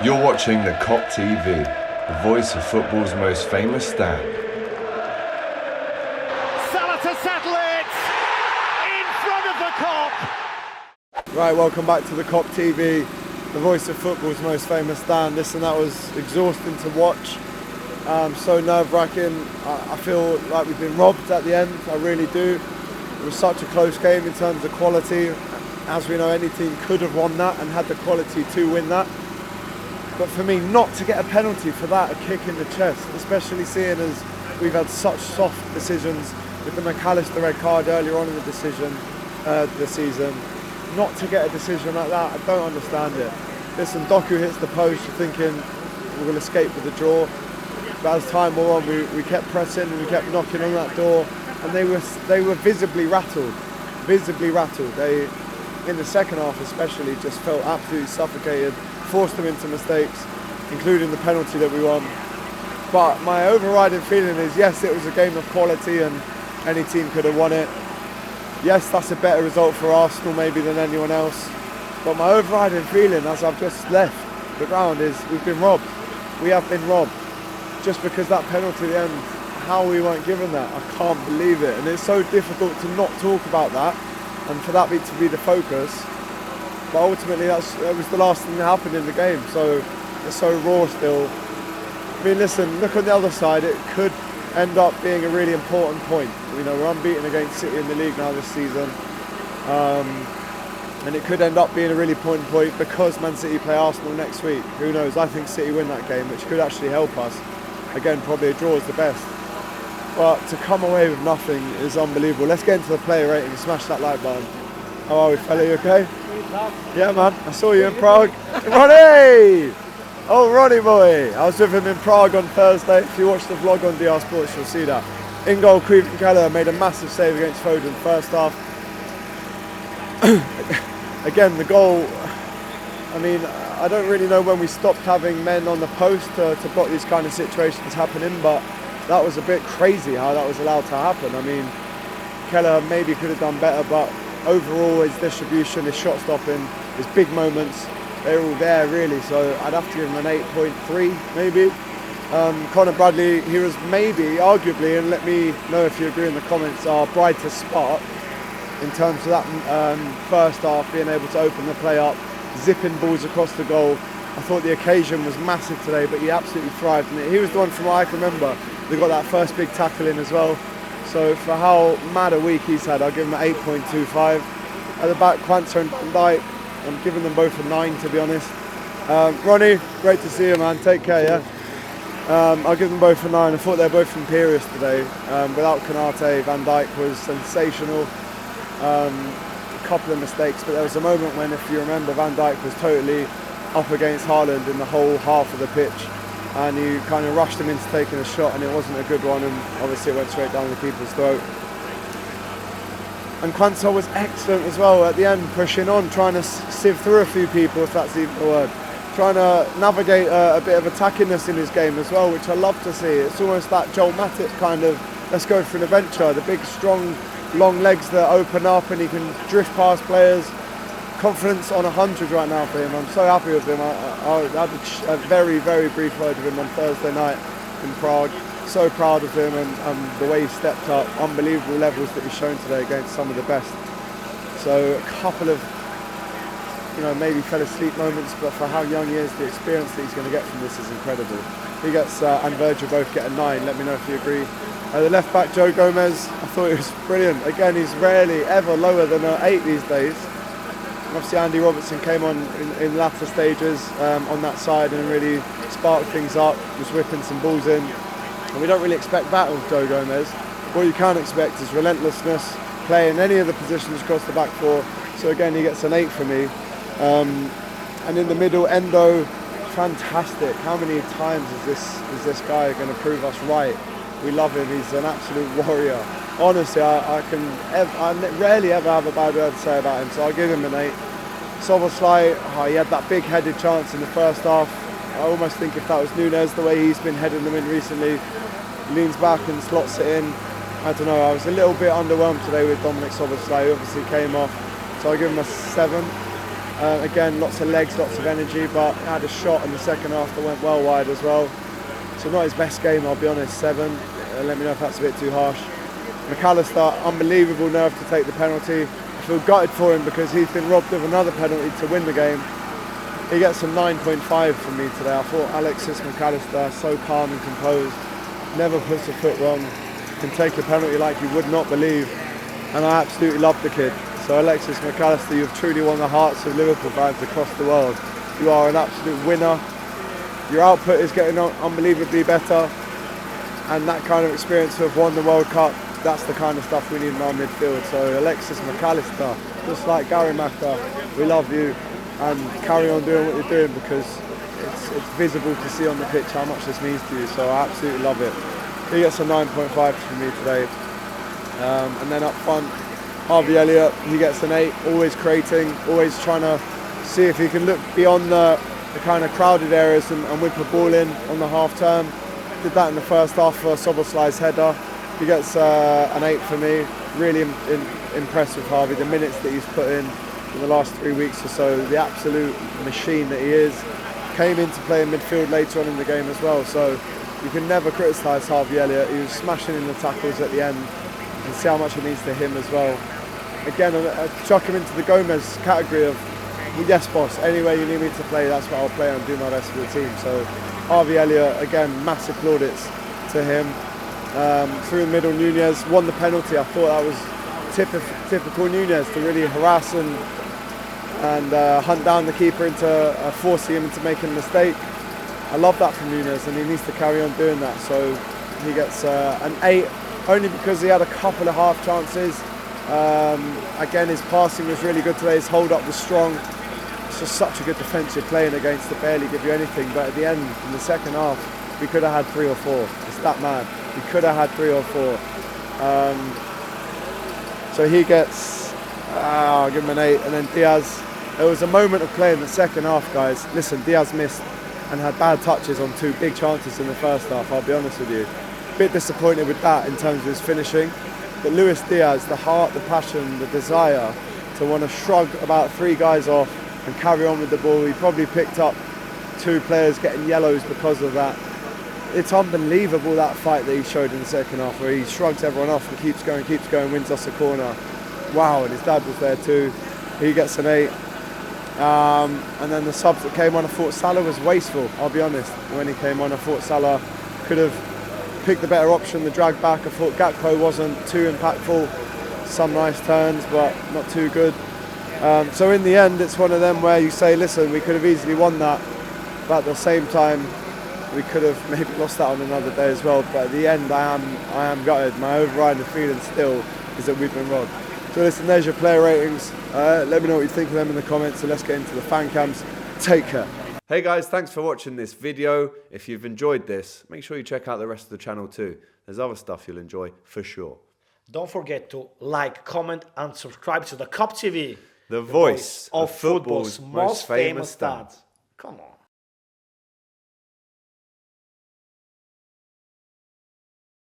You're watching the Kop TV, the voice of football's most famous stand. Salah to settle it in front of the Kop. Right, welcome back to the Kop TV, the voice of football's most famous stand. Listen, that was exhausting to watch. So nerve-wracking. I feel like we've been robbed at the end. I really do. It was such a close game in terms of quality. As we know, any team could have won that and had the quality to win that. But for me, not to get a penalty for that, a kick in the chest, especially seeing as we've had such soft decisions with the McAllister red card earlier on in the season, not to get a decision like that, I don't understand it. Listen, Doku hits the post, you're thinking we'll escape with a draw. But as time wore on, we kept pressing and we kept knocking on that door, and they were visibly rattled. They, in the second half especially, just felt absolutely suffocated, forced them into mistakes, including the penalty that we won. But my overriding feeling is, yes, it was a game of quality and any team could have won it. Yes, that's a better result for Arsenal maybe than anyone else. But my overriding feeling as I've just left the ground is we've been robbed. We have been robbed. Just because that penalty at the end, how we weren't given that, I can't believe it. And it's so difficult to not talk about that and for that to be the focus. But ultimately that was the last thing that happened in the game, so it's so raw still. I mean, listen, look on the other side, it could end up being a really important point. You know, we're unbeaten against City in the league now this season. And it could end up being a really important point because Man City play Arsenal next week. Who knows, I think City win that game, which could actually help us. Again, probably a draw is the best. But to come away with nothing is unbelievable. Let's get into the player rating and smash that like button. How are we, fella? You okay? Yeah, man. I saw you in Prague. Ronnie! Oh, Ronnie boy. I was with him in Prague on Thursday. If you watch the vlog on DR Sports, you'll see that. In goal, Creevin Keller made a massive save against Foden first half. Again, the goal, I mean, I don't really know when we stopped having men on the post to block these kind of situations happening, but that was a bit crazy how that was allowed to happen. I mean, Keller maybe could have done better, but overall his distribution, his shot stopping, his big moments, they're all there really, so I'd have to give him an 8.3 maybe. Conor Bradley, he was maybe, arguably, and let me know if you agree in the comments, our brightest spark in terms of that first half, being able to open the play up, zipping balls across the goal. I thought the occasion was massive today, but he absolutely thrived in it. He was the one from what I can remember that got that first big tackle in as well. So for how mad a week he's had, I'll give him an 8.25. At the back, Kwanzaa and Van Dijk, I'm giving them both a 9 to be honest. Ronnie, great to see you, man. Take care, yeah? I'll give them both a 9. I thought they were both imperious today. Without Konate, Van Dijk was sensational. A couple of mistakes, but there was a moment when, if you remember, Van Dijk was totally up against Haaland in the whole half of the pitch, and he kind of rushed him into taking a shot, and it wasn't a good one, and obviously it went straight down the keeper's throat. And Kwanzaa was excellent as well at the end, pushing on, trying to sieve through a few people, if that's even a word, trying to navigate a bit of attackingness in his game as well, which I love to see. It's almost that Joel Matip kind of, let's go for an adventure, the big strong long legs that open up and he can drift past players. Confidence on 100 right now for him. I'm so happy with him. I had a very, very brief word with him on Thursday night in Prague. So proud of him and the way he stepped up. Unbelievable levels that he's shown today against some of the best. So a couple of, maybe fell asleep moments, but for how young he is, the experience that he's going to get from this is incredible. He gets and Virgil both get a 9. Let me know if you agree. The left back, Joe Gomez, I thought it was brilliant. Again, he's rarely ever lower than an 8 these days. Obviously Andy Robertson came on in latter stages on that side and really sparked things up, was whipping some balls in. And we don't really expect that of Joe Gomez. What you can expect is relentlessness, playing any of the positions across the back four. So again, he gets an 8 for me. And in the middle, Endo, fantastic. How many times is this guy going to prove us right? We love him. He's an absolute warrior. Honestly, I rarely ever have a bad word to say about him, so I'll give him an 8. Szoboszlai, he had that big headed chance in the first half. I almost think if that was Nunes, the way he's been heading them in recently, leans back and slots it in. I don't know, I was a little bit underwhelmed today with Dominik Szoboszlai, who obviously came off, so I'll give him a 7. Again, lots of legs, lots of energy, but had a shot in the second half that went well wide as well. So not his best game, I'll be honest, 7. Let me know if that's a bit too harsh. McAllister, unbelievable nerve to take the penalty. I feel gutted for him because he's been robbed of another penalty to win the game. He gets a 9.5 from me today. I thought Alexis McAllister, so calm and composed, never puts a foot wrong, can take a penalty like you would not believe, and I absolutely love the kid. So Alexis McAllister, you've truly won the hearts of Liverpool fans across the world. You are an absolute winner. Your output is getting unbelievably better, and that kind of experience to have won the World Cup, that's the kind of stuff we need in our midfield. So Alexis McAllister, just like Gary Maka, we love you, and carry on doing what you're doing, because it's visible to see on the pitch how much this means to you. So I absolutely love it. He gets a 9.5 from me today. And then up front, Harvey Elliott, he gets an 8, always creating, always trying to see if he can look beyond the kind of crowded areas and whip a ball in on the half turn. Did that in the first half for Soboslai's header. He gets an 8 for me. Really impressed with Harvey, the minutes that he's put in the last 3 weeks or so, the absolute machine that he is. Came into play in midfield later on in the game as well, so you can never criticise Harvey Elliott. He was smashing in the tackles at the end. You can see how much it means to him as well. Again, I chuck him into the Gomez category of, well, yes boss, anywhere you need me to play, that's what I'll play and do my best for the team. So Harvey Elliott, again, massive plaudits to him. Through the middle, Nunez won the penalty. I thought that was typical Nunez, to really harass and hunt down the keeper into forcing him into making a mistake. I love that from Nunez, and he needs to carry on doing that. So he gets an 8, only because he had a couple of half chances. Again, his passing was really good today, his hold up was strong. It's just such a good defence you're playing against to barely give you anything, but at the end, in the second half, we could have had 3 or 4. It's that mad. We could have had 3 or 4. So he gets, I'll give him an 8, and then Diaz. There was a moment of play in the second half, guys. Listen, Diaz missed and had bad touches on 2 big chances in the first half, I'll be honest with you. Bit disappointed with that in terms of his finishing. But Luis Diaz, the heart, the passion, the desire to want to shrug about 3 guys off and carry on with the ball. He probably picked up 2 players getting yellows because of that. It's unbelievable, that fight that he showed in the second half, where he shrugs everyone off and keeps going, wins us a corner. Wow, and his dad was there too. He gets an 8. And then the subs that came on, I thought Salah was wasteful, I'll be honest. When he came on, I thought Salah could have picked the better option, the drag back. I thought Gakpo wasn't too impactful. Some nice turns, but not too good. So in the end, it's one of them where you say, listen, we could have easily won that, but at the same time, we could have maybe lost that on another day as well. But at the end, I am gutted. My overriding feeling still is that we've been robbed. So listen, there's your player ratings. Let me know what you think of them in the comments, and let's get into the fan cams. Take care. Hey guys, thanks for watching this video. If you've enjoyed this, make sure you check out the rest of the channel too. There's other stuff you'll enjoy for sure. Don't forget to like, comment and subscribe to the Kop TV. The voice of football's most famous dads. Come on.